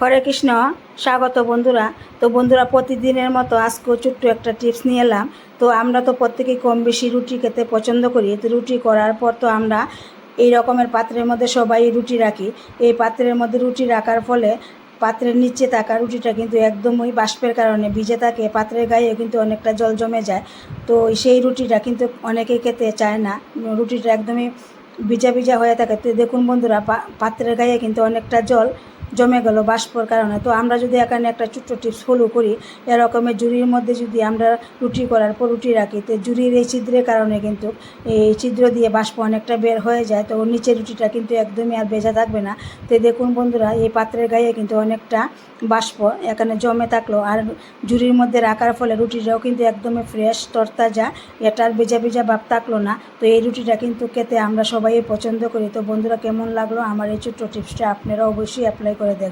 হরে কৃষ্ণ, স্বাগত বন্ধুরা। তো বন্ধুরা, প্রতিদিনের মতো আজকেও ছোট্ট একটা টিপস নিয়ে এলাম। তো আমরা তো প্রত্যেকেই কম বেশি রুটি খেতে পছন্দ করি। তো রুটি করার পর তো আমরা এই রকমের পাত্রের মধ্যে সবাই রুটি রাখি। এই পাত্রের মধ্যে রুটি রাখার ফলে পাত্রের নিচে থাকা রুটিটা কিন্তু একদমই বাষ্পের কারণে ভিজে থাকে, পাত্রের গায়ে কিন্তু অনেকটা জল জমে যায়। তো সেই রুটিটা কিন্তু অনেকেই খেতে চায় না, রুটিটা একদমই ভিজা ভিজা হয়ে থাকে। তো দেখুন বন্ধুরা, পাত্রের গায়ে কিন্তু অনেকটা জল জমে গেল বাষ্পর কারণে। তো আমরা যদি এখানে একটা ছোট্ট টিপস ফলো করি, এরকমের ঝুড়ির মধ্যে যদি আমরা রুটি করার পর রুটি রাখি, তো ঝুড়ির এই ছিদ্রের কারণে কিন্তু এই ছিদ্র দিয়ে বাষ্প অনেকটা বের হয়ে যায়। তো নিচের রুটিটা কিন্তু একদমই আর ভেজা থাকবে না। তো দেখুন বন্ধুরা, এই পাত্রের গায়ে কিন্তু অনেকটা বাষ্প এখানে জমে থাকলো, আর ঝুড়ির মধ্যে রাখার ফলে রুটিটাও কিন্তু একদমই ফ্রেশ তরতাজা, এটার ভেজা ভেজা ভাব থাকলো না। তো এই রুটিটা কিন্তু খেতে আমরা সবাই পছন্দ করি। তো বন্ধুরা, কেমন লাগলো আমার এই ছোট্ট টিপসটা, আপনারা অবশ্যই অ্যাপ্লাই করে দেখবেন।